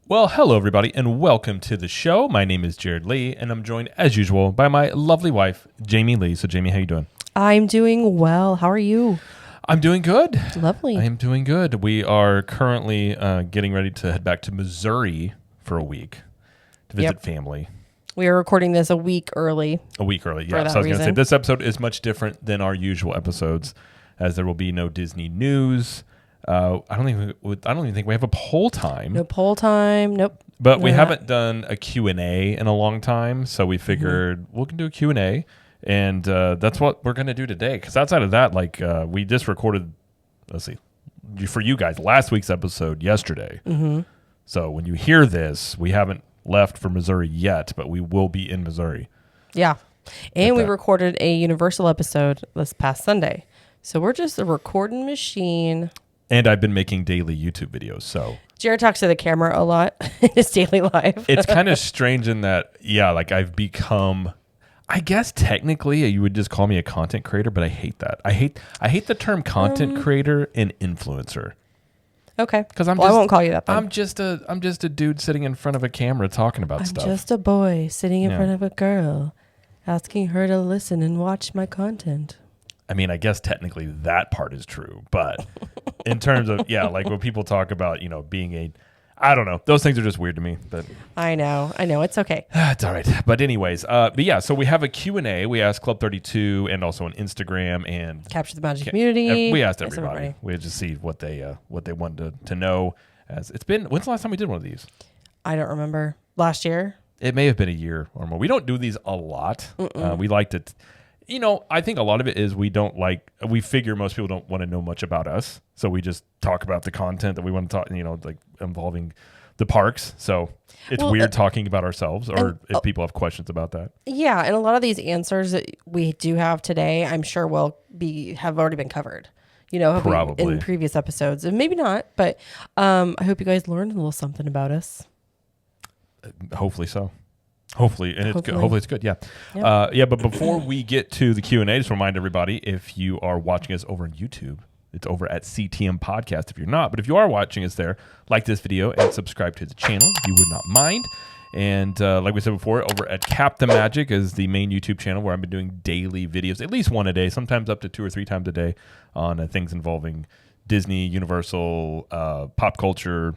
Well, hello everybody, and welcome to the show. My name is Jared Lee, and I'm joined, as usual, by my lovely wife, Jamie Lee. So, Jamie, how you doing? I'm doing well. How are you? I'm doing good. Lovely. I am doing good. We are currently getting ready to head back to Missouri for a week to visit family. We are recording this a week early. A week early, For yeah. that So I was going to say, reason. this episode is much different than our usual episodes, as there will be no Disney news. I don't even think we have a poll time. No poll time. Nope. But we None of haven't done a Q&A in a long time, so we figured we can do a Q&A, and that's what we're going to do today. Because outside of that, we just recorded, let's see, for you guys, last week's episode yesterday. Mm-hmm. So when you hear this, we haven't left for Missouri yet, but we will be in Missouri. Yeah. And we that. recorded a Universal episode this past Sunday. So we're just a recording machine. And I've been making daily YouTube videos, so Jared talks to the camera a lot in his daily life. it's kind of strange in that, I've become, I guess technically you would just call me a content creator, but I hate that. I hate the term content creator and influencer. Okay. Because I won't call you that then. I'm just a dude sitting in front of a camera talking about stuff. I'm just a boy sitting in front of a girl, asking her to listen and watch my content. I mean, I guess technically that part is true, but in terms of like when people talk about being I don't know, those things are just weird to me. But I know, it's okay. it's all right. But anyways, so we have a Q&A. We asked Club 32 and also on Instagram and Capture the Magic community. We asked everybody. We had to see what they wanted to know. As it's been, when's the last time we did one of these? I don't remember. Last year? It may have been a year or more. We don't do these a lot. We like to. I think a lot of it is we figure most people don't want to know much about us. So we just talk about the content that we want to talk, like involving the parks. So it's weird talking about ourselves or if people have questions about that. Yeah. And a lot of these answers that we do have today, I'm sure have already been covered, probably in previous episodes, and maybe not, but I hope you guys learned a little something about us. Hopefully so. Hopefully, and it's good. Hopefully it's good. Yeah. Yep. But before we get to the Q&A, just remind everybody, if you are watching us over on YouTube, it's over at CTM Podcast. If you're not, but if you are watching us there, like this video and subscribe to the channel. You would not mind. And like we said before, over at Cap the Magic is the main YouTube channel where I've been doing daily videos, at least one a day, sometimes up to 2 or 3 times a day on things involving Disney, Universal, pop culture,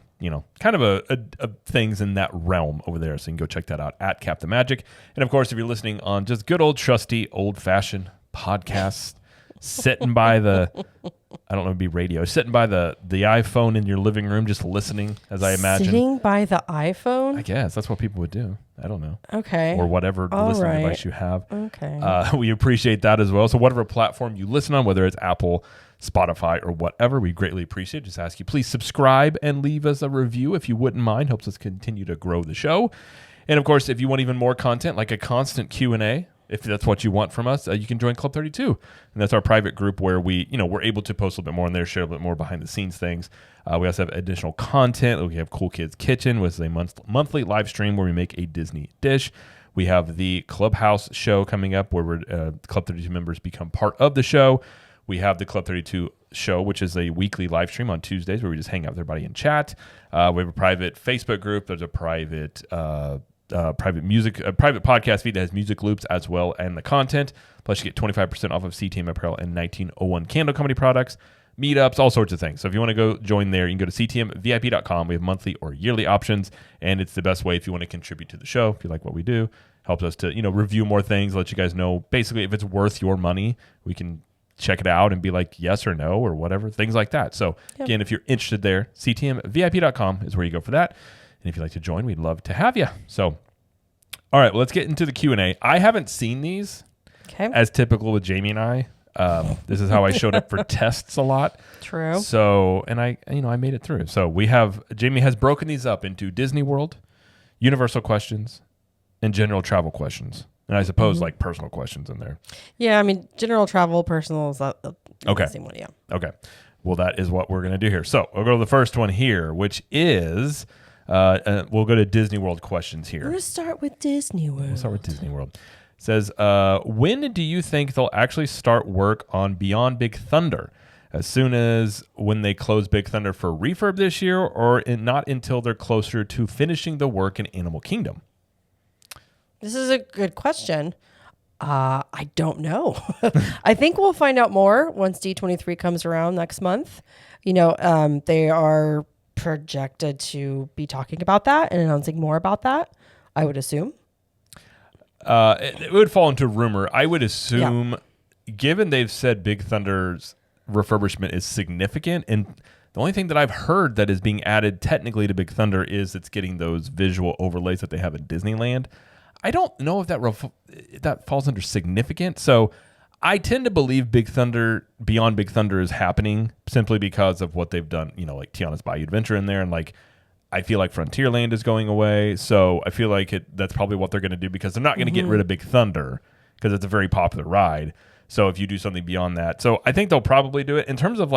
kind of a things in that realm over there. So you can go check that out at Cap the Magic. And of course, if you're listening on just good old trusty old fashioned podcasts, sitting by the, I don't know, it'd be radio, sitting by the iPhone in your living room, just listening, as I imagine. Sitting by the iPhone? I guess that's what people would do. I don't know. Okay. Or whatever listening device you have. Okay. We appreciate that as well. So whatever platform you listen on, whether it's Apple, Spotify, or whatever, we greatly appreciate it. Just ask you, please subscribe and leave us a review if you wouldn't mind. Helps us continue to grow the show. And of course, if you want even more content, like a constant Q&A, if that's what you want from us, you can join Club 32. And that's our private group where we're able to post a little bit more in there, share a little bit more behind the scenes things. We also have additional content. We have Cool Kids Kitchen, which is a monthly live stream where we make a Disney dish. We have the Clubhouse show coming up where Club 32 members become part of the show. We have the Club 32 show, which is a weekly live stream on Tuesdays where we just hang out with everybody and chat. We have a private Facebook group. There's a private private podcast feed that has music loops as well and the content. Plus, you get 25% off of CTM apparel and 1901 Candle Company products, meetups, all sorts of things. So if you want to go join there, you can go to ctmvip.com. We have monthly or yearly options, and it's the best way if you want to contribute to the show. If you like what we do, helps us to review more things, let you guys know basically if it's worth your money. We can check it out and be like yes or no or whatever, things like that. So again, if you're interested there, ctmvip.com is where you go for that. And if you'd like to join, we'd love to have you. So, all right, well, let's get into the Q&A. I haven't seen these as typical with Jamie and I. This is how I showed up for tests a lot. True. So, and I made it through. So Jamie has broken these up into Disney World, Universal questions, and general travel questions. And I suppose like personal questions in there. Yeah, I mean, general travel, personal is the same one, yeah. Okay. Well, that is what we're going to do here. So we'll go to the first one here, which is, we'll go to Disney World questions here. We're going to start with Disney World. We'll start with Disney World. It says, when do you think they'll actually start work on Beyond Big Thunder? as soon as when they close Big Thunder for refurb this year, or not until they're closer to finishing the work in Animal Kingdom? This is a good question. I don't know. I think we'll find out more once D23 comes around next month. They are projected to be talking about that and announcing more about that, I would assume. It would fall into rumor. I would assume, given they've said Big Thunder's refurbishment is significant, and the only thing that I've heard that is being added technically to Big Thunder is it's getting those visual overlays that they have in Disneyland. I don't know if that falls under significant. So I tend to believe Beyond Big Thunder is happening simply because of what they've done, like Tiana's Bayou Adventure in there. And I feel like Frontierland is going away. So I feel like that's probably what they're going to do, because they're not going to get rid of Big Thunder because it's a very popular ride. So if you do something beyond that. So I think they'll probably do it in terms of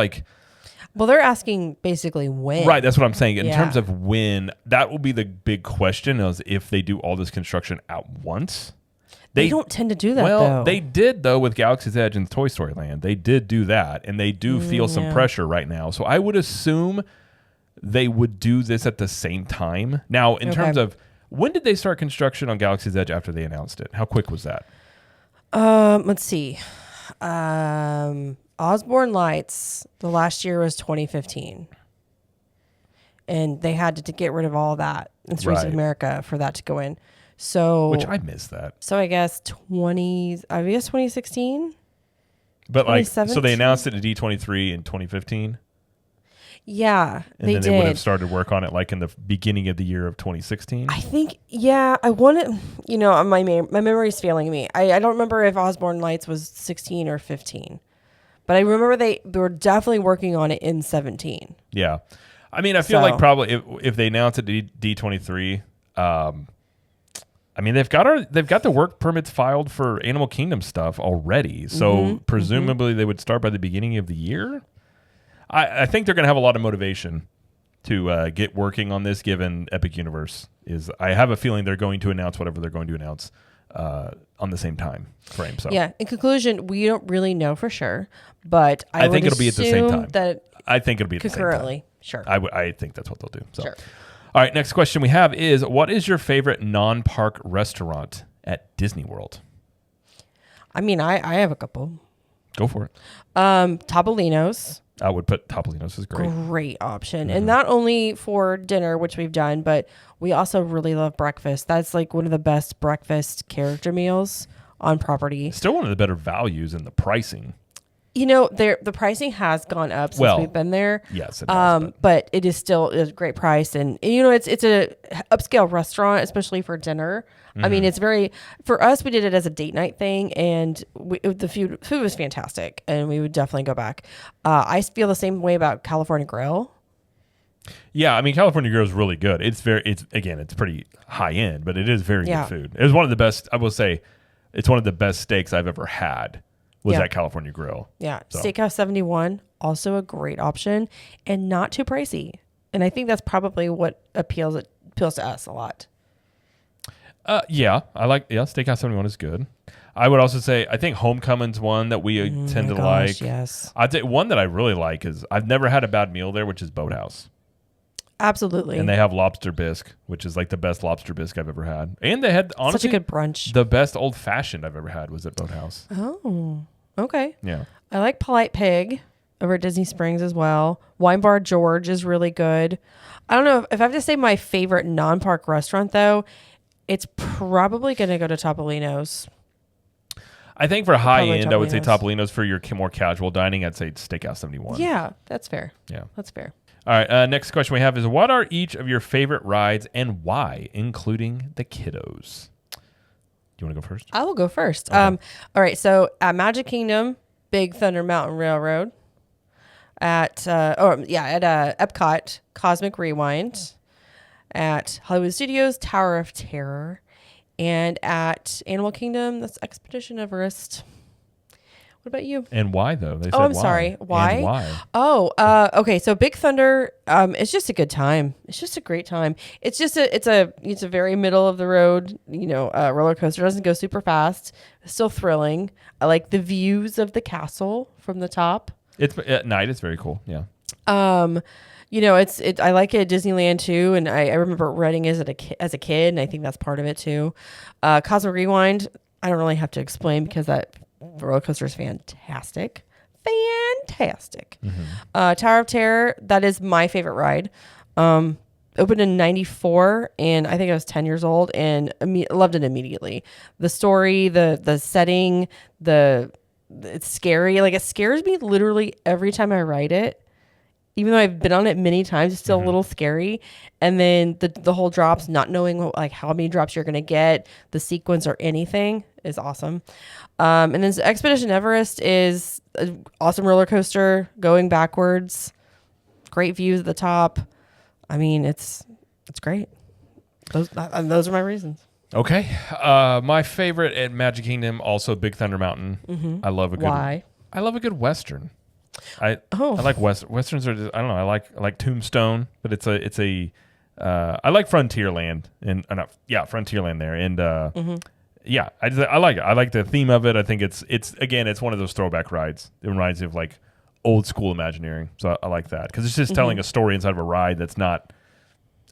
well, they're asking basically when. Right, that's what I'm saying. In terms of when, that will be the big question, is if they do all this construction at once. They don't tend to do that, though. They did, though, with Galaxy's Edge and Toy Story Land. They did do that, and they do feel some pressure right now. So I would assume they would do this at the same time. Now, in terms of, when did they start construction on Galaxy's Edge after they announced it? How quick was that? Let's see. Osborne Lights, the last year was 2015. And they had to get rid of all that in Streets of America for that to go in. So, which I missed that. So I guess 2016? But so they announced it at D23 in 2015? Yeah, and then they would have started work on it in the beginning of the year of 2016. I think, I want to, my memory's failing me. I don't remember if Osborne Lights was 16 or 15, but I remember they were definitely working on it in 17. Yeah, I mean, I feel like probably if they announce it at D23, I mean, they've got the work permits filed for Animal Kingdom stuff already, so presumably they would start by the beginning of the year. I think they're going to have a lot of motivation to get working on this, given Epic Universe is. I have a feeling they're going to announce whatever they're going to announce on the same time frame. So yeah, in conclusion, we don't really know for sure, but I think it'll be at the same time. I think it'll be at the same time. Concurrently, sure. I think that's what they'll do. So. Sure. All right, next question we have is, what is your favorite non-park restaurant at Disney World? I mean, I have a couple. Go for it. Topolino's. I would put Topolino's as great. Great option. And not only for dinner, which we've done, but we also really love breakfast. That's one of the best breakfast character meals on property. Still one of the better values in the pricing. The pricing has gone up since we've been there. Yes, it has, but it is still a great price, and it's a upscale restaurant, especially for dinner. I mean, it's for us. We did it as a date night thing, and the food was fantastic, and we would definitely go back. I feel the same way about California Grill. Yeah, I mean, California Grill is really good. It's pretty high end, but it is very good food. It was one of the best. I will say, it's one of the best steaks I've ever had. Was at California Grill. Yeah. So. Steakhouse 71, also a great option and not too pricey. And I think that's probably what appeals to us a lot. Yeah. Steakhouse 71 is good. I would also say, I think Homecoming's one that we tend to like. Yes. I'd say one that I really like is, I've never had a bad meal there, which is Boathouse. Absolutely. And they have lobster bisque, which is the best lobster bisque I've ever had. And they had, honestly, such a good brunch. The best old fashioned I've ever had was at Boathouse. Oh, okay. Yeah. I like Polite Pig over at Disney Springs as well. Wine Bar George is really good. I don't know if I have to say my favorite non-park restaurant, though, it's probably going to go to Topolino's. I think for high end, I would say Topolino's. For your more casual dining, I'd say Steakhouse 71. Yeah, that's fair. Yeah. That's fair. All right, next question we have is, what are each of your favorite rides and why, including the kiddos? Do you want to go first? I will go first. Okay. All right, so at Magic Kingdom, Big Thunder Mountain Railroad. At Epcot, Cosmic Rewind. At Hollywood Studios, Tower of Terror. And at Animal Kingdom, that's Expedition Everest. What about you? And why, though? They said I'm sorry. Why? And why? Oh, okay. So Big Thunder, it's just a good time. It's just a great time. It's a very middle of the road, roller coaster. It doesn't go super fast. It's still thrilling. I like the views of the castle from the top. It's at night. It's very cool. Yeah. I like it at Disneyland too, and I remember riding as a kid, and I think that's part of it too. Cosmic Rewind, I don't really have to explain because that roller coaster is fantastic. Tower of Terror, that is my favorite ride. Opened in 94, and I think I was 10 years old, and loved it immediately. The story, the setting, it's scary. Like, it scares me literally every time I ride it. Even though I've been on it many times, it's still a little scary. And then the whole drops, not knowing how many drops you're going to get, the sequence or anything is awesome. And then Expedition Everest is an awesome roller coaster going backwards. Great views at the top. I mean, it's great. Those are my reasons. Okay. My favorite at Magic Kingdom, also Big Thunder Mountain. Mm-hmm. I love a good Western. I like Westerns are just, I don't know. I like Tombstone, but it's a I like Frontierland and Frontierland there, and I like it. I like the theme of it. I think it's one of those throwback rides. It reminds me of like old school Imagineering, so I like that because it's just telling a story inside of a ride that's not.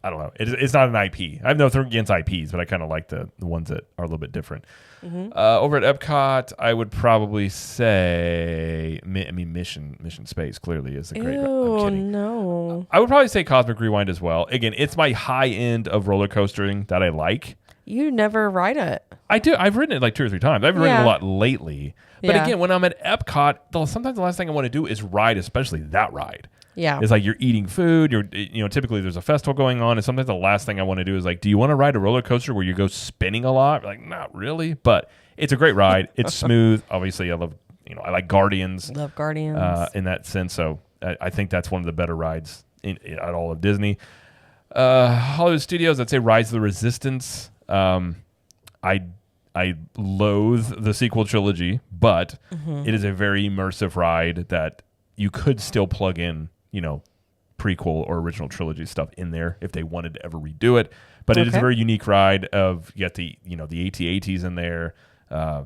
I don't know. It's not an IP. I have nothing against IPs, but I kind of like the ones that are a little bit different. Mm-hmm. Over at Epcot, I would probably say, Mission Space clearly is a great. Oh no! I would probably say Cosmic Rewind as well. Again, it's my high end of roller coastering that I like. You never ride it. I do. I've ridden it like 2 or 3 times. I've ridden it a lot lately. But again, when I'm at Epcot, sometimes the last thing I want to do is ride, especially that ride. Yeah. It's like you're eating food. Typically there's a festival going on, and sometimes the last thing I want to do is like, do you want to ride a roller coaster where you go spinning a lot? Like, not really, but it's a great ride. It's smooth. Obviously, I like Guardians. Love Guardians. In that sense, so I think that's one of the better rides at all of Disney. Hollywood Studios, I'd say Rise of the Resistance. I loathe the sequel trilogy, but it is a very immersive ride that you could still plug in, prequel or original trilogy stuff in there if they wanted to ever redo it. But it is a very unique ride of, you got the AT-ATs in there.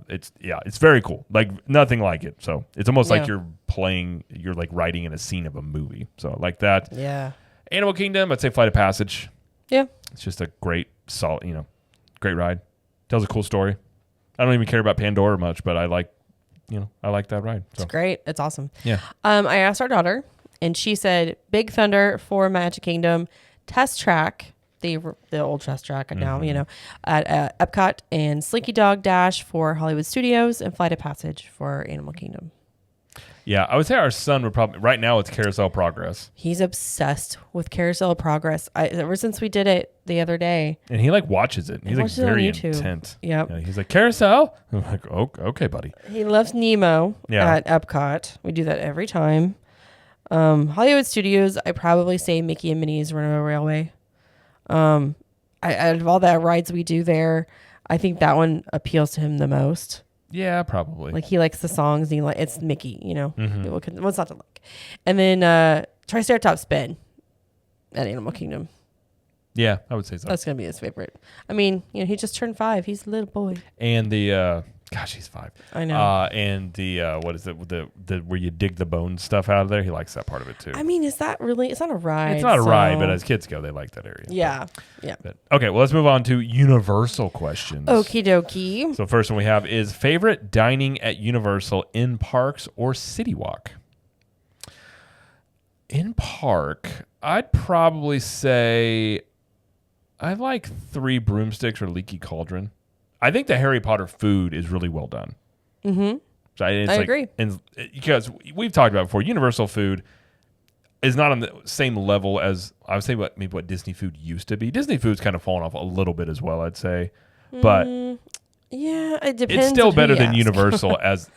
It's very cool. Like nothing like it. So it's almost like you're like riding in a scene of a movie. So I like that. Yeah. Animal Kingdom, I'd say Flight of Passage. Yeah. It's just a great, great ride. Tells a cool story. I don't even care about Pandora much, but I like that ride. So. It's great. It's awesome. Yeah. I asked our daughter, and she said Big Thunder for Magic Kingdom, Test Track, the old Test Track now, at Epcot, and Slinky Dog Dash for Hollywood Studios, and Flight of Passage for Animal Kingdom. Yeah, I would say our son would probably, right now it's Carousel Progress. He's obsessed with Carousel Progress ever since we did it the other day. And he watches it. He's like very intent. Yep. He's like, Carousel? I'm like, okay, buddy. He loves Nemo at Epcot. We do that every time. Hollywood Studios, I probably say Mickey and Minnie's Runaway Railway. Out of all the rides we do there, I think that one appeals to him the most. Yeah, probably. Like he likes the songs, and it's Mickey, what's not to like. And then Triceratops Spin at Animal Kingdom. Yeah, I would say so. That's gonna be his favorite. I mean, he just turned 5. He's a little boy. And the he's 5. I know. And the what is it? The where you dig the bone stuff out of there. He likes that part of it too. I mean, is that really? It's not a ride. It's not a ride, but as kids go, they like that area. Yeah, yeah. But, okay, well, let's move on to Universal questions. Okie dokie. So first one we have is favorite dining at Universal in parks or City Walk. In park, I'd probably say I like 3 Broomsticks or Leaky Cauldron. I think the Harry Potter food is really well done. Mm-hmm. So I agree. And because we've talked about before, Universal food is not on the same level as I would say what Disney food used to be. Disney food's kind of fallen off a little bit as well, I'd say. But yeah, it depends. It's still better than Universal as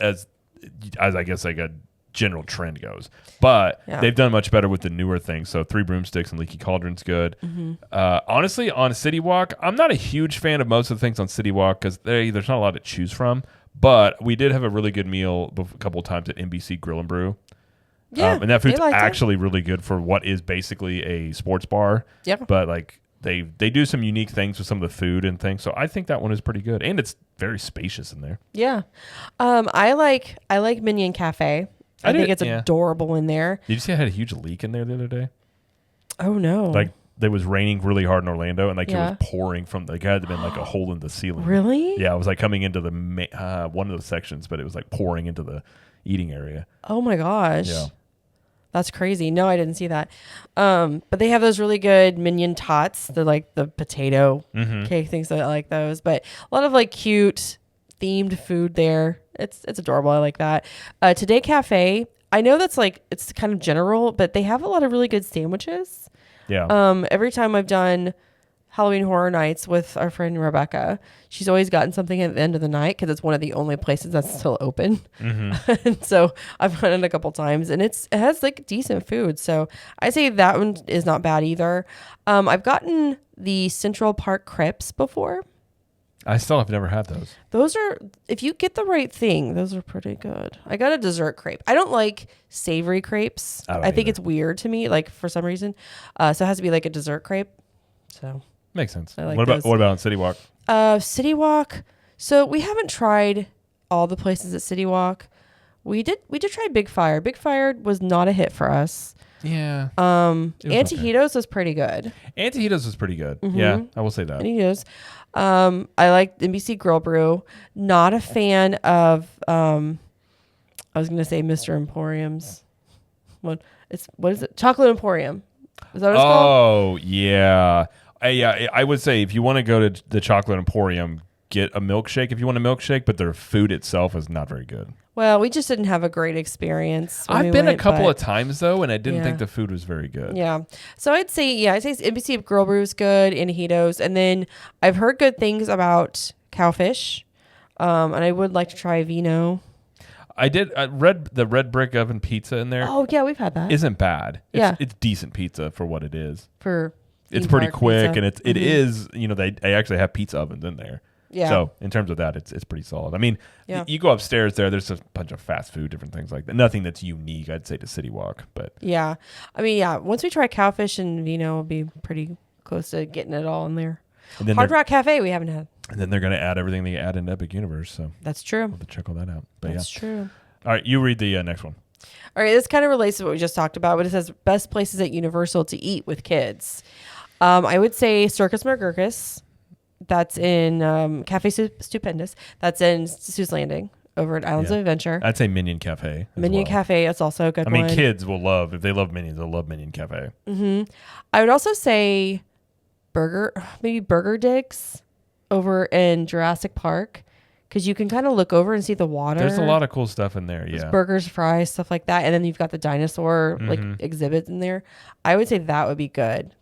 I guess like a general trend goes. But they've done much better with the newer things. So 3 Broomsticks and Leaky Cauldron's good. Mm-hmm. Honestly, on City Walk, I'm not a huge fan of most of the things on City Walk because there's not a lot to choose from. But we did have a really good meal a couple of times at NBC Grill and Brew. Yeah, and that food's actually really good for what is basically a sports bar. Yeah. But like they do some unique things with some of the food and things. So I think that one is pretty good. And it's very spacious in there. Yeah. I like Minion Cafe I think it's adorable in there. Did you see I had a huge leak in there the other day? Oh no! Like it was raining really hard in Orlando, and like it was pouring from. Like it had to been like a hole in the ceiling. Really? Yeah, it was like coming into the one of the sections, but it was like pouring into the eating area. Oh my gosh! Yeah, that's crazy. No, I didn't see that. But they have those really good Minion tots. They're like the potato cake things. So I like those. But a lot of like cute themed food there. It's adorable. I like that. Today Cafe. I know that's like it's kind of general, but they have a lot of really good sandwiches. Yeah. Every time I've done Halloween Horror Nights with our friend Rebecca, she's always gotten something at the end of the night because it's one of the only places that's still open. And so I've done it a couple times, and it has like decent food. So I say that one is not bad either. I've gotten the Central Park crepes before. I still have never had those. Those are, if you get the right thing, those are pretty good. I got a dessert crepe. I don't like savory crepes. I think it's weird to me, like for some reason. So it has to be like a dessert crepe. So makes sense. Like what about on City Walk? City Walk. So we haven't tried all the places at City Walk. We did try Big Fire. Big Fire was not a hit for us. Yeah. Antijitos was pretty good. Antijitos was pretty good. Yeah, I will say that. Antijitos. I like NBC Grill Brew. Not a fan of I was gonna say Mr. Emporium's. What is it? Chocolate Emporium. Is that what it's called? Oh yeah. I would say if you want to go to the Chocolate Emporium, get a milkshake if you want a milkshake, but their food itself is not very good. Well, we just didn't have a great experience. I've been a couple of times though, and I didn't think the food was very good. Yeah. So I'd say NBC Grill Brew is good, Antijitos, and then I've heard good things about Cowfish, and I would like to try Vino. I read the Red Brick Oven pizza in there. Oh yeah, we've had that. Isn't bad. It's decent pizza for what it is. It's pretty quick, pizza. And it is. You know, they actually have pizza ovens in there. Yeah. So in terms of that, it's pretty solid. I mean, you go upstairs there's a bunch of fast food, different things like that. Nothing that's unique, I'd say, to City Walk. But yeah, I mean, once we try Cowfish and Vino, we'll be pretty close to getting it all in there. And then Hard Rock Cafe we haven't had. And then they're going to add everything they add in Epic Universe. So that's true. We'll have to check all that out. But that's true. All right, you read the next one. All right, this kind of relates to what we just talked about, but it says best places at Universal to eat with kids. I would say Circus Margurkis. That's in Cafe Stupendous. That's in Sue's Landing over at Islands of Adventure. I'd say Minion Cafe. Minion Cafe, it's also a good one. I mean, kids will love, if they love Minions, they'll love Minion Cafe. I would also say Burger Digs over in Jurassic Park, because you can kind of look over and see the water. There's a lot of cool stuff in there, There's burgers, fries, stuff like that. And then you've got the dinosaur exhibits in there. I would say that would be good.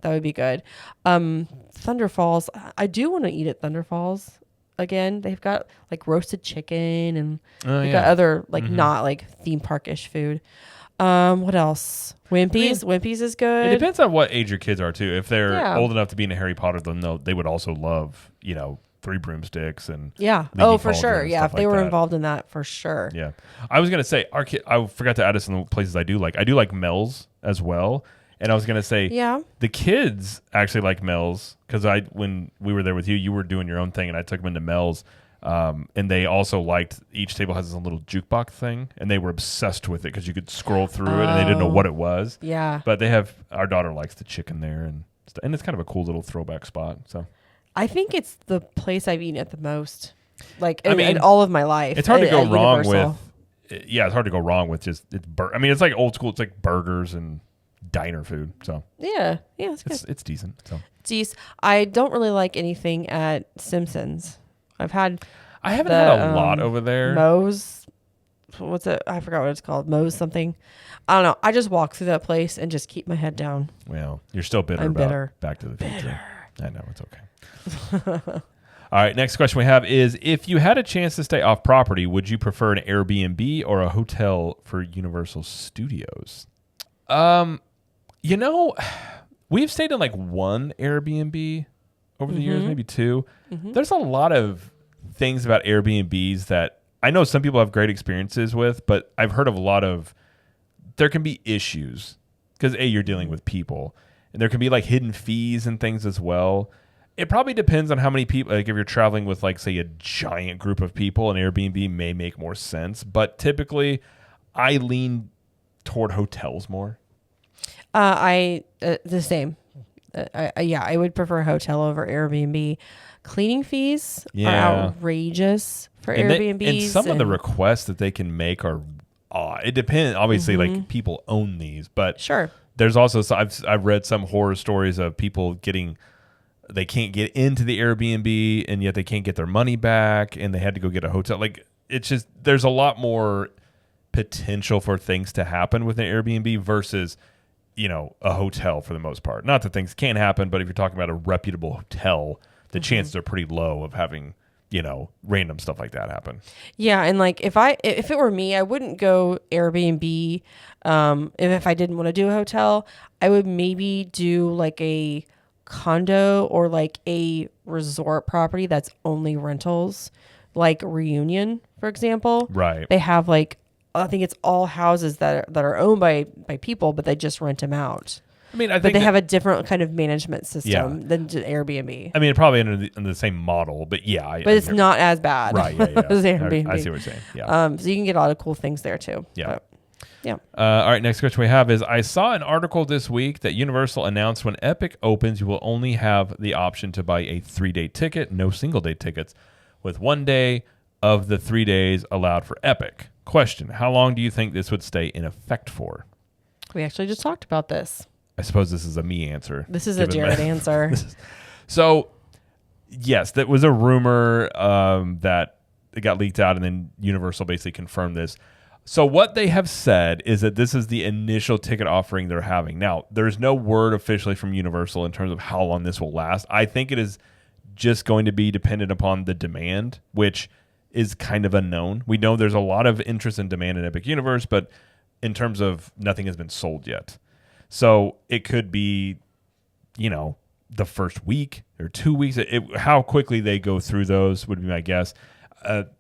Thunder Falls, I do want to eat at Thunder Falls again. They've got like roasted chicken and they've got other like not like theme park-ish food. What else? Wimpy's. Wimpy's is good. It depends on what age your kids are too. If they're old enough to be in a Harry Potter, then they would also love, Three Broomsticks and for sure. Yeah, if they were involved in that, for sure. Yeah, I was gonna say our kid. I forgot to add this in the places I do like. I do like Mel's as well, and I was gonna say the kids actually like Mel's because when we were there with you, you were doing your own thing, and I took them into Mel's. And they also liked, each table has this little jukebox thing, and they were obsessed with it because you could scroll through it and they didn't know what it was. Yeah. But our daughter likes the chicken there, and it's kind of a cool little throwback spot. So I think it's the place I've eaten at the most, in all of my life. It's hard to go wrong with. Yeah, it's hard to go wrong with just it's like old school. It's like burgers and diner food. So it's good. It's decent. So I don't really like anything at Simpsons. I haven't had a lot over there. Moe's, what's it? I forgot what it's called. Moe's something. I don't know. I just walk through that place and just keep my head down. Well, you're still bitter about Back to the Future. I know, it's okay. All right, next question we have is, if you had a chance to stay off property, would you prefer an Airbnb or a hotel for Universal Studios? We've stayed in like one Airbnb over the years, maybe two. There's a lot of things about Airbnbs that I know some people have great experiences with, but I've heard of there can be issues because you're dealing with people, and there can be like hidden fees and things as well. It probably depends on how many people, like if you're traveling with like, say, a giant group of people, an Airbnb may make more sense, but typically I lean toward hotels more? The same. I would prefer hotel over Airbnb. Cleaning fees are outrageous for Airbnbs. And some of the requests that they can make are odd. It depends. Obviously, like people own these, but sure. There's also I've read some horror stories of people they can't get into the Airbnb and yet they can't get their money back and they had to go get a hotel. Like it's just there's a lot more potential for things to happen with an Airbnb versus a hotel for the most part. Not that things can't happen, but if you're talking about a reputable hotel, the chances are pretty low of having random stuff like that happen. Yeah, and like if it were me, I wouldn't go Airbnb. If I didn't want to do a hotel, I would maybe do like a condo or like a resort property that's only rentals, like Reunion, for example. Right. They have like I think it's all houses that are owned by people, but they just rent them out. I mean, but they have a different kind of management system than Airbnb. I mean, probably under the same model, but yeah. But it's not as bad, right? Yeah, as Airbnb. I see what you're saying. Yeah. So you can get a lot of cool things there too. Yeah. But, yeah. All right. Next question we have is: I saw an article this week that Universal announced when Epic opens, you will only have the option to buy a 3-day ticket, no single-day tickets, with 1 day of the 3 days allowed for Epic. Question: how long do you think this would stay in effect for? We actually just talked about this. I suppose this is a me answer. This is a Jared answer. So, yes, that was a rumor that it got leaked out, and then Universal basically confirmed this. So what they have said is that this is the initial ticket offering they're having. Now, there's no word officially from Universal in terms of how long this will last. I think it is just going to be dependent upon the demand, which is kind of unknown. We know there's a lot of interest and demand in Epic Universe, but in terms of nothing has been sold yet. So it could be, the first week or 2 weeks. How quickly they go through those would be my guess.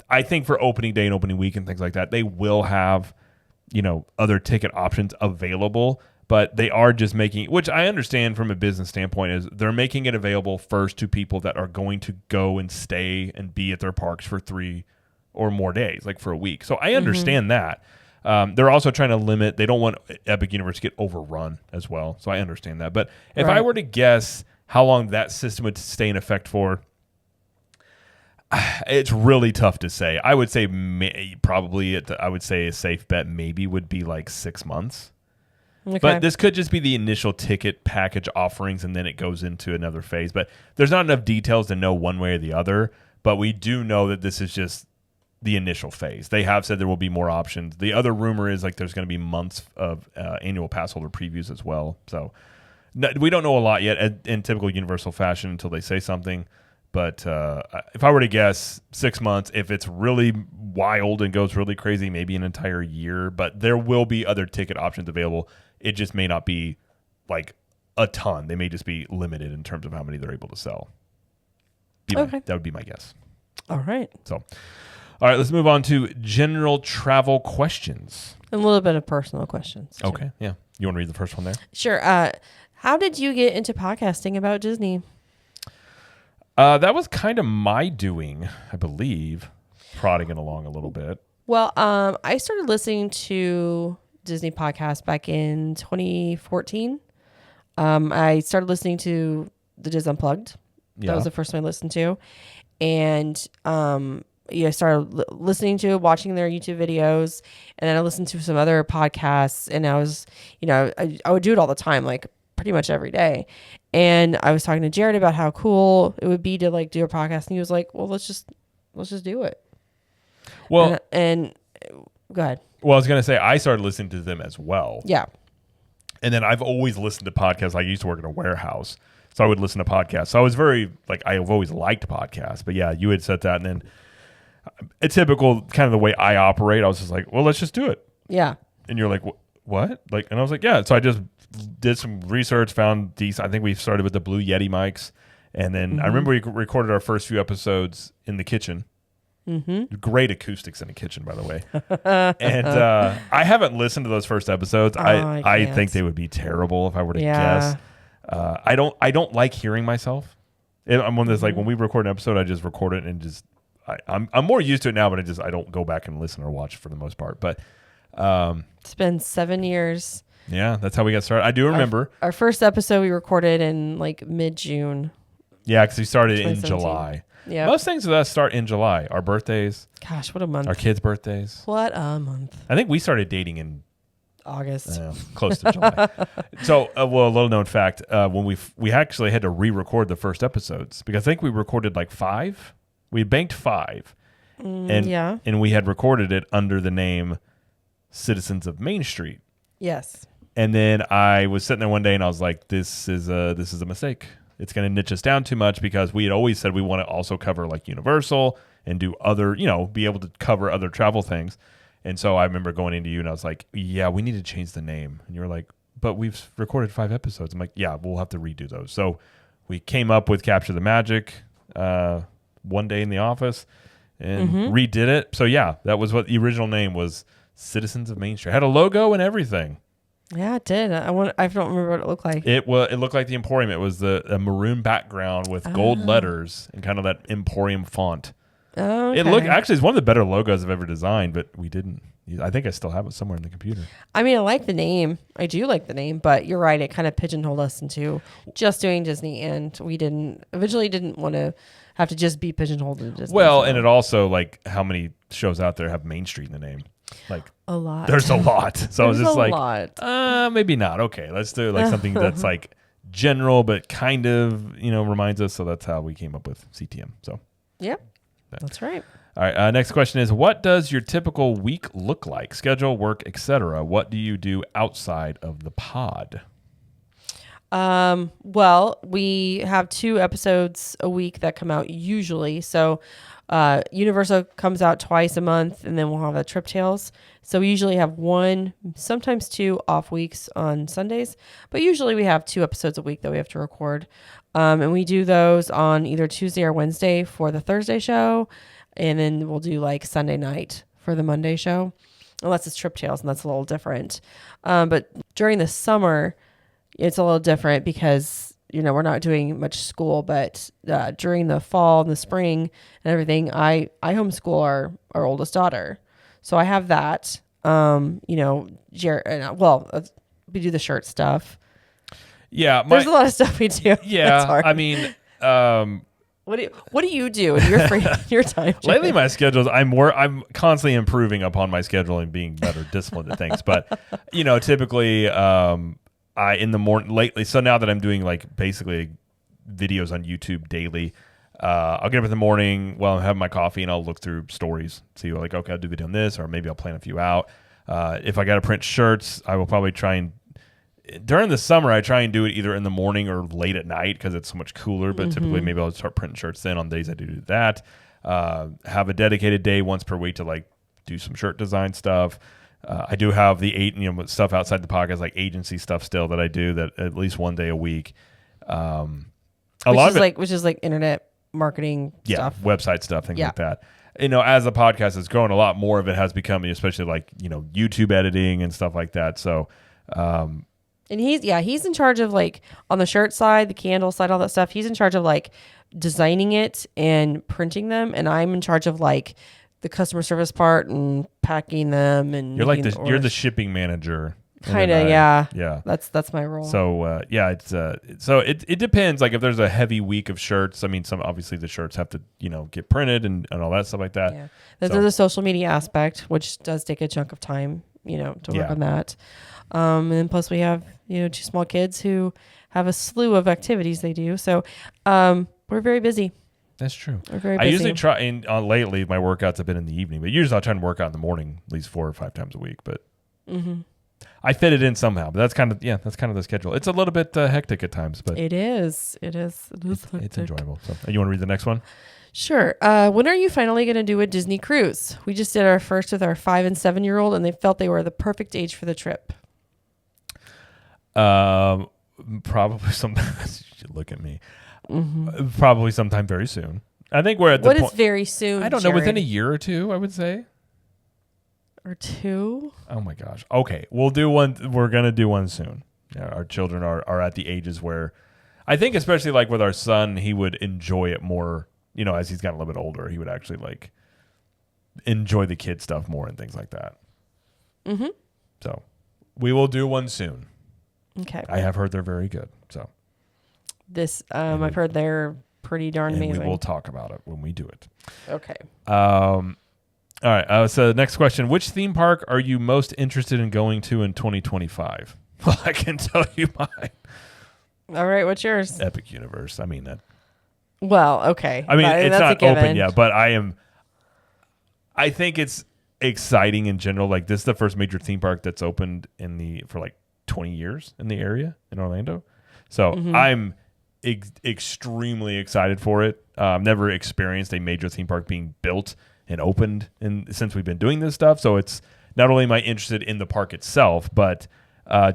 I think for opening day and opening week and things like that, they will have, other ticket options available. But they are just making, which I understand from a business standpoint, is they're making it available first to people that are going to go and stay and be at their parks for 3 or more days, like for a week. So I understand that. They're also trying to limit. They don't want Epic Universe to get overrun as well. So I understand that. But if I were to guess how long that system would stay in effect for, it's really tough to say. I would say I would say a safe bet maybe would be like 6 months. Okay. But this could just be the initial ticket package offerings, and then it goes into another phase. But there's not enough details to know one way or the other. But we do know that this is just the initial phase. They have said there will be more options. The other rumor is like there's going to be months of annual pass holder previews as well. So we don't know a lot yet in typical Universal fashion until they say something. But if I were to guess, 6 months, if it's really wild and goes really crazy, maybe an entire year. But there will be other ticket options available. It just may not be like a ton. They may just be limited in terms of how many they're able to sell. That would be my guess. All right. So, all right, let's move on to general travel questions. A little bit of personal questions. Too. Okay, yeah. You want to read the first one there? Sure. How did you get into podcasting about Disney? That was kind of my doing, I believe, prodding it along a little bit. Well, I started listening to Disney podcasts back in 2014. I started listening to the Disney Unplugged. That was the first one I listened to. And I started listening to, watching their YouTube videos. And then I listened to some other podcasts. And I was, I would do it all the time, like pretty much every day. And I was talking to Jared about how cool it would be to like do a podcast. And he was like, well, let's just do it. Well, and go ahead. Well, I was going to say, I started listening to them as well. Yeah. And then I've always listened to podcasts. I used to work in a warehouse, so I would listen to podcasts. So I was I've always liked podcasts. But yeah, you had said that. And then a typical kind of the way I operate, I was just like, well, let's just do it. Yeah. And you're like, what? And I was like, yeah. So I just did some research, found these. I think we started with the Blue Yeti mics. And then I remember we recorded our first few episodes in the kitchen. Mm-hmm. Great acoustics in the kitchen, by the way. And I haven't listened to those first episodes. I think they would be terrible if I were to guess. I don't like hearing myself. I'm one that's like when we record an episode, I just record it and just I'm more used to it now, but I don't go back and listen or watch for the most part. But It's been 7 years. Yeah, that's how we got started. I do remember. Our first episode we recorded in like mid-June. Yeah, because we started in 2017. July. Yeah. Most things with us start in July. Our birthdays. Gosh, what a month. Our kids' birthdays. What a month. I think we started dating in August. close to July. So, a little known fact: when we actually had to re-record the first episodes because I think we recorded like 5. We banked 5, and we had recorded it under the name Citizens of Main Street. Yes. And then I was sitting there one day, and I was like, "This is a mistake. It's going to niche us down too much because we had always said we want to also cover like Universal and do other, be able to cover other travel things." And so I remember going into you and I was like, "Yeah, we need to change the name." And you were like, "But we've recorded 5 episodes." I'm like, "Yeah, we'll have to redo those." So we came up with Capture the Magic one day in the office and redid it. So yeah, that was what the original name was, Citizens of Main Street. It had a logo and everything. Yeah, it did. I don't remember what it looked like. It looked like the Emporium. It was a maroon background with gold letters and kind of that Emporium font. Oh, okay. It looked actually it's one of the better logos I've ever designed, but we didn't. I think I still have it somewhere in the computer. I mean, I like the name. I do like the name, but you're right. It kind of pigeonholed us into just doing Disney, and we eventually didn't want to have to just be pigeonholed into Disney. Well, and it also like how many shows out there have Main Street in the name? Like a lot. There's a lot. So I was just like, maybe not. Okay, let's do like something that's like general, but kind of reminds us. So that's how we came up with CTM. So yeah, that's right. All right. Next question is: what does your typical week look like? Schedule, work, etc. What do you do outside of the pod? Well, we have 2 episodes a week that come out usually. So, Universal comes out twice a month, and then we'll have a Trip Tales. So we usually have 1, sometimes 2 off weeks on Sundays, but usually we have 2 episodes a week that we have to record. And we do those on either Tuesday or Wednesday for the Thursday show. And then we'll do like Sunday night for the Monday show, unless it's Trip Tales, and that's a little different. But during the summer, it's a little different because, we're not doing much school, but during the fall and the spring and everything, I homeschool our oldest daughter. So I have that, we do the shirt stuff. Yeah. There's a lot of stuff we do. Yeah. I mean, what do you do in your free your time? Lately, my schedules, I'm constantly improving upon my schedule and being better disciplined at things. But, typically, in the morning lately, so now that I'm doing like basically videos on YouTube daily, I'll get up in the morning while I'm having my coffee and I'll look through stories, see like, okay, I'll do a video on this, or maybe I'll plan a few out. If I got to print shirts, I will probably try and during the summer, I try and do it either in the morning or late at night because it's so much cooler. But typically, maybe I'll start printing shirts then on days I do that. Have a dedicated day once per week to like do some shirt design stuff. I do have the stuff outside the podcast, like agency stuff still that I do that at least one day a week. Which is like internet marketing stuff, website stuff, things like that. As the podcast has grown, a lot more of it has become, especially like YouTube editing and stuff like that. So, and he's in charge of like on the shirt side, the candle side, all that stuff. He's in charge of like designing it and printing them, and I'm in charge of like the customer service part and packing them. And you're like you're the shipping manager. Kind of, yeah. Yeah. That's my role. So, it's so it depends. Like if there's a heavy week of shirts, I mean, obviously the shirts have to, get printed and all that stuff like that. Yeah. There's a social media aspect, which does take a chunk of time, to work on that. And then plus we have, 2 small kids who have a slew of activities they do. So, we're very busy. That's true. We're very busy. I usually try, and lately my workouts have been in the evening, but usually I'll try and work out in the morning at least 4 or 5 times a week. But I fit it in somehow. But that's kind of the schedule. It's a little bit hectic at times, but it is. It's enjoyable. So, you want to read the next one? Sure. When are you finally going to do a Disney cruise? We just did our first with our 5 and 7-year-old, and they felt they were the perfect age for the trip. Probably sometime. You should look at me. Probably sometime very soon. I think we're at the point. What is very soon? I don't know. Within a year or 2, I would say. Or 2? Oh my gosh. Okay, we'll do one. We're gonna do one soon. Yeah, our children are at the ages where, I think, especially like with our son, he would enjoy it more. As he's gotten a little bit older, he would actually like enjoy the kid stuff more and things like that. Mm-hmm. So we will do one soon. Okay. I have heard they're very good. So This, I've heard they're pretty darn and amazing. we will talk about it when we do it. Okay. All right. So the next question: which theme park are you most interested in going to in 2025? Well, I can tell you mine. All right. What's yours? Epic Universe. I mean that. Well, okay. I mean, it's that's not a given. open yet, but I think it's exciting in general. Like, this is the first major theme park that's opened for like 20 years in the area in Orlando. So I'm extremely excited for it. I've never experienced a major theme park being built and opened since we've been doing this stuff. So it's not only am I interested in the park itself, but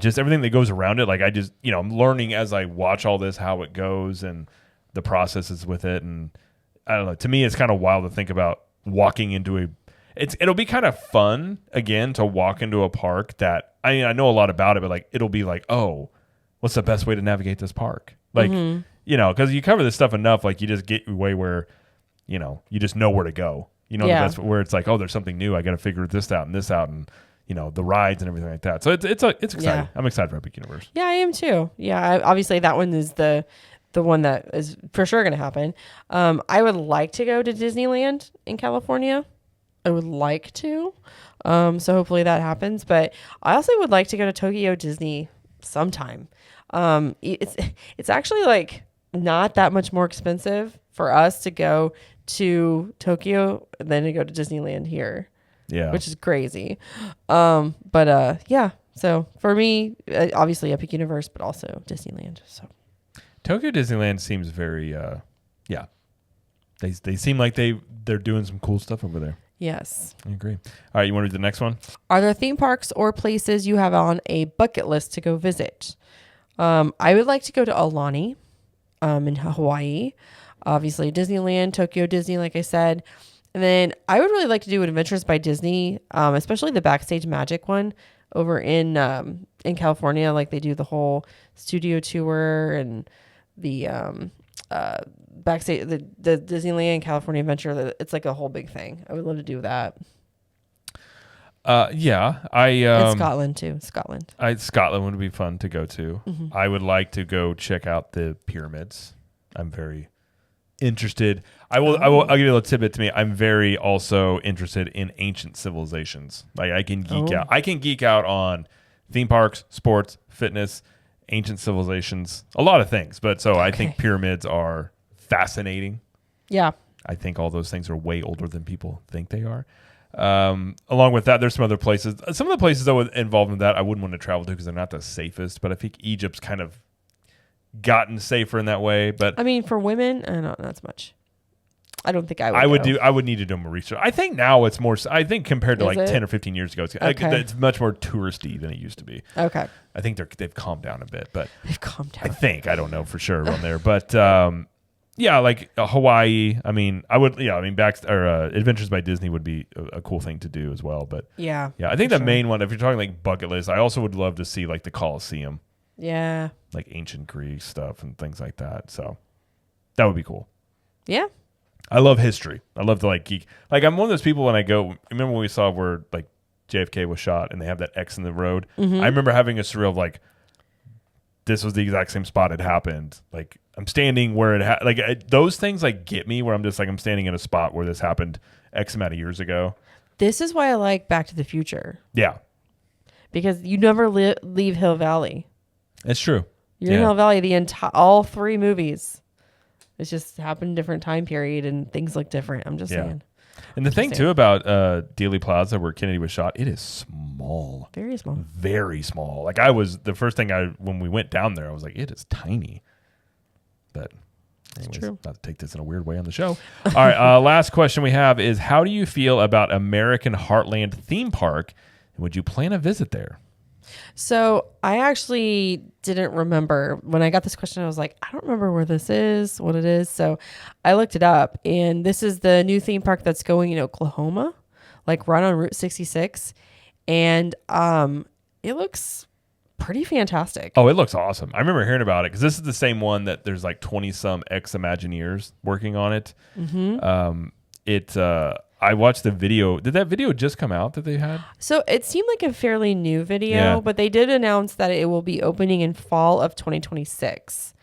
just everything that goes around it. Like, I just, I'm learning as I watch all this, how it goes and the processes with it. And I don't know, to me, it's kind of wild to think about walking into it'll be kind of fun again to walk into a park that I know a lot about it, but like, it'll be like, oh, what's the best way to navigate this park? Like, because you cover this stuff enough, like, you just get your way where, you just know where to go. That's where it's like, oh, there's something new. I got to figure this out, and the rides and everything like that. So it's exciting. Yeah. I'm excited for Epic Universe. Yeah, I am too. Yeah, obviously that one is the one that is for sure going to happen. I would like to go to Disneyland in California. I would like to. So hopefully that happens. But I also would like to go to Tokyo Disney sometime. It's actually like not that much more expensive for us to go to than to go to Disneyland here. Yeah. Which is crazy. Yeah. So for me, obviously Epic Universe, but also Disneyland. So Tokyo Disneyland seems very, They seem like they're doing some cool stuff over there. yes. I agree. All right, you want to do the next one? Are there theme parks or places you have on a bucket list to go visit? I would like to go to Aulani in Hawaii. Obviously, Disneyland, Tokyo Disney, like I said. And then I would really like to do Adventures by Disney, especially the Backstage Magic one over in California. Like, they do the whole studio tour and the backstage, the Disneyland California Adventure. It's like a whole big thing. I would love to do that. Yeah, And Scotland too. Scotland would be fun to go to. Mm-hmm. I would like to go check out the pyramids. I'm very interested. I'll give you a little tidbit to me. I'm very also interested in ancient civilizations. Like, I can geek out. I can geek out on theme parks, sports, fitness, ancient civilizations, a lot of things. But I think pyramids are fascinating. Yeah. I think all those things are way older than people think they are. Along with that, there's some other places. Some of the places that would involve in that I wouldn't want to travel to because they're not the safest. But I think Egypt's kind of gotten safer in that way. But I mean, for women, not as much. I don't think I would need to do more research. I think now it's more. I think compared to Is like it? 10 or 15 years ago, it's much more touristy than it used to be. Okay. I think they've calmed down a bit, but They've calmed down. I think I don't know for sure on there, but yeah, like Hawaii. I mean, Adventures by Disney would be a cool thing to do as well. But Yeah. I think the main one, if you're talking like bucket list, I also would love to see like the Colosseum, Yeah. like ancient Greek stuff and things like that. So that would be cool. Yeah. I love history. I love to like geek. Like, I'm one of those people when I go. Remember when we saw where like JFK was shot and they have that X in the road? Mm-hmm. I remember having a surreal of like, this was the exact same spot it happened. Like, I'm standing where it those things like get me where I'm just like, I'm standing in a spot where this happened X amount of years ago. This is why I like Back to the Future. Yeah, Because you never leave Hill Valley. it's true. You're in Hill Valley all three movies. It's just happened in different time period and things look different. I'm just saying. And the thing too about Dealey Plaza where Kennedy was shot, it is small. Very small. Very small. Like, the first thing when we went down there, I was like, it is tiny. But anyways, true. not to take this in a weird way on the show. All right, last question we have is, how do you feel about American Heartland Theme Park? And would you plan a visit there? So I actually didn't remember when I got this question. I was like, I don't remember where this is, what it is. So I looked it up, and this is the new theme park that's going in Oklahoma, like right on Route 66. And it looks pretty fantastic. Oh, it looks awesome. I remember hearing about it because this is the same one that there's like 20 some ex-Imagineers working on it. Mm-hmm. I watched the video. Did that video just come out that they had? So it seemed like a fairly new video, Yeah. but they did announce that it will be opening in fall of 2026.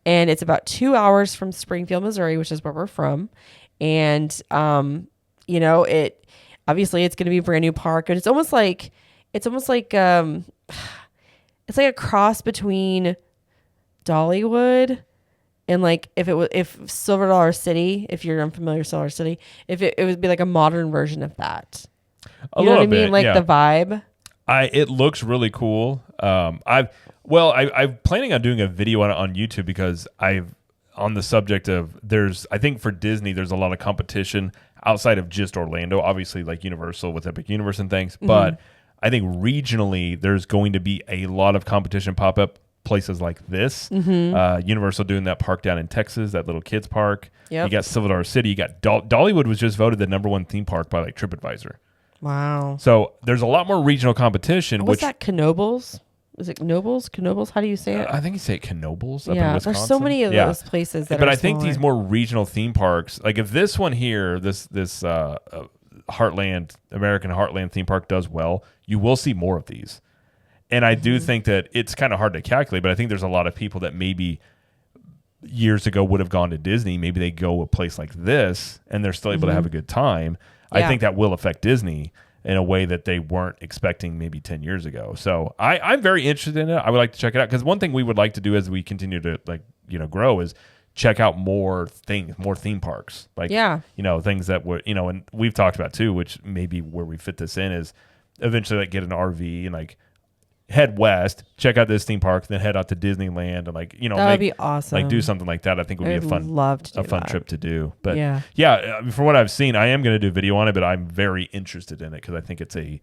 And it's about 2 hours from Springfield, Missouri, which is where we're from. And, it obviously it's going to be a brand new park, and it's almost like it's like a cross between Dollywood and like if Silver Dollar City, if you're unfamiliar with Silver City, if it would be like a modern version of that. You know what I mean? Like the vibe. It looks really cool. I'm planning on doing a video on YouTube because on the subject of I think for Disney there's a lot of competition outside of just Orlando, obviously like Universal with Epic Universe and things, but I think regionally there's going to be a lot of competition pop up places like this. Universal doing that park down in Texas, that little kids park. Yep. You got Silver Dollar City. You got Dollywood was just voted the #1 theme park by like TripAdvisor. Wow. So there's a lot more regional competition. What's that? Knoebels? Is it Knoebels? Knoebels? How do you say it? I think you say it Knoebels up in Wisconsin. There's so many of those places that but are I think smaller. these more regional theme parks, like if this one here, this Heartland, American Heartland theme park does well, you will see more of these. And I do think that it's kind of hard to calculate, but I think there's a lot of people that maybe years ago would have gone to Disney. Maybe they go a place like this and they're still able to have a good time. Yeah. I think that will affect Disney in a way that they weren't expecting maybe 10 years ago. So I'm very interested in it. I would like to check it out because one thing we would like to do as we continue to grow is check out more theme parks. Things that would, and we've talked about too, which maybe where we fit this in is eventually like get an RV and head west, check out this theme park, then head out to Disneyland and that would be awesome. Do something like that. I think would be a fun trip to do. But from what I've seen, I am going to do a video on it, but I'm very interested in it because I think it's a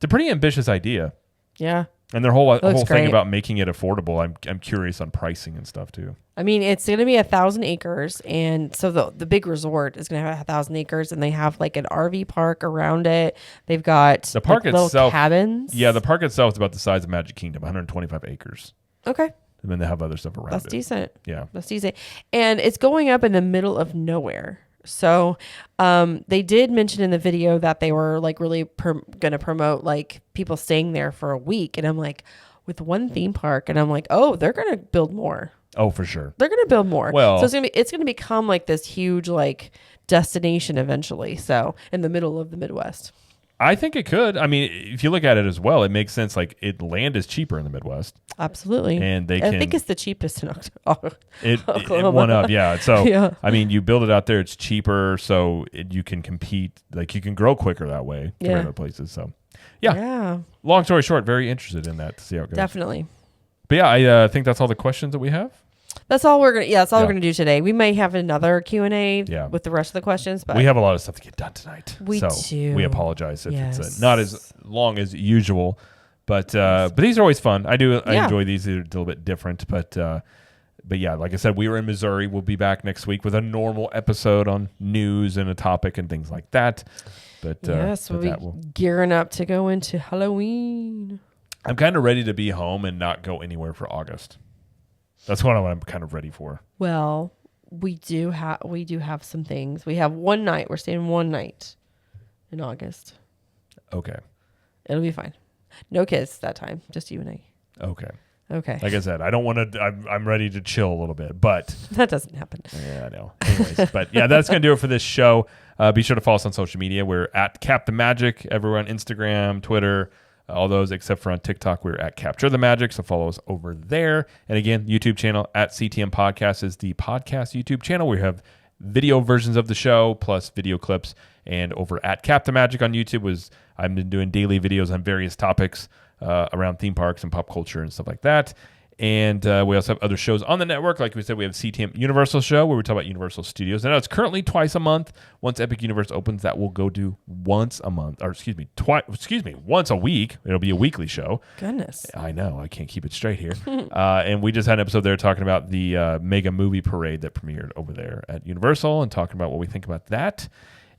pretty ambitious idea. Yeah. And their whole thing about making it affordable, I'm curious on pricing and stuff too. I mean, it's going to be 1,000 acres, and so the big resort is going to have 1,000 acres, and they have like an RV park around it. They've got the park itself, little cabins. Yeah, the park itself is about the size of Magic Kingdom, 125 acres. Okay. And then they have other stuff around it. That's decent. Yeah. That's decent. And it's going up in the middle of nowhere. So they did mention in the video that they were like really going to promote like people staying there for a week. And I'm like, with one theme park, and I'm like, oh, they're going to build more. Oh, for sure. They're going to build more. Well, so it's going to become like this huge like destination eventually. So in the middle of the Midwest. I think it could. I mean, if you look at it as well, it makes sense. Like land is cheaper in the Midwest. Absolutely. And I think it's the cheapest in Oklahoma. It went up. Yeah. So, I mean, you build it out there, it's cheaper. So you can compete, like you can grow quicker that way compared to other places. So, yeah. Long story short, very interested in that to see how it goes. Definitely. But yeah, I think that's all the questions that we have. That's all we're gonna do today. We may have another Q&A with the rest of the questions, but we have a lot of stuff to get done tonight. We do. We apologize if it's not as long as usual, but these are always fun. I enjoy these. They're a little bit different, but yeah, like I said, we were in Missouri. We'll be back next week with a normal episode on news and a topic and things like that. But we'll be gearing up to go into Halloween. I'm kind of ready to be home and not go anywhere for August. That's what I'm kind of ready for. Well, we do have some things. We have one night. We're staying one night in August. Okay. It'll be fine. No kids that time. Just you and I. Okay. Okay. Like I said, I don't want to. I'm ready to chill a little bit, but that doesn't happen. Yeah, I know. Anyways, but yeah, that's gonna do it for this show. Be sure to follow us on social media. We're at Cap the Magic everywhere on Instagram, Twitter. All those except for on TikTok, we're at Capture the Magic, so follow us over there. And again, YouTube channel at CTM Podcast is the podcast YouTube channel. We have video versions of the show plus video clips. And over at Cap the Magic on YouTube I've been doing daily videos on various topics around theme parks and pop culture and stuff like that. And we also have other shows on the network. Like we said, we have CTM Universal Show where we talk about Universal Studios. I know it's currently twice a month. Once Epic Universe opens, that will go do once a month. Or once a week. It'll be a weekly show. Goodness. I know. I can't keep it straight here. And we just had an episode there talking about the mega movie parade that premiered over there at Universal and talking about what we think about that.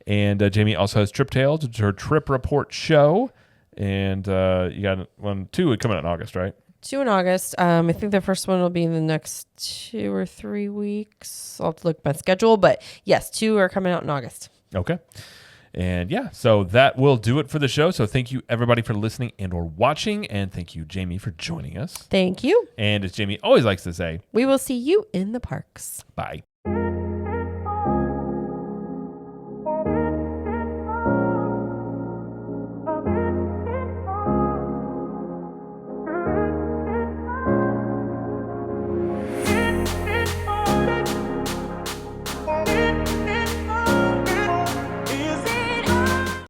And Jamie also has Trip Tales. It's her trip report show. And you got two coming out in August, right? 2 in August. I think the first one will be in the next 2 or 3 weeks. I'll have to look at my schedule, but yes, 2 are coming out in August. Okay. And yeah, so that will do it for the show. So thank you everybody for listening and or watching. And thank you, Jamie, for joining us. Thank you. And as Jamie always likes to say, We will see you in the parks. bye.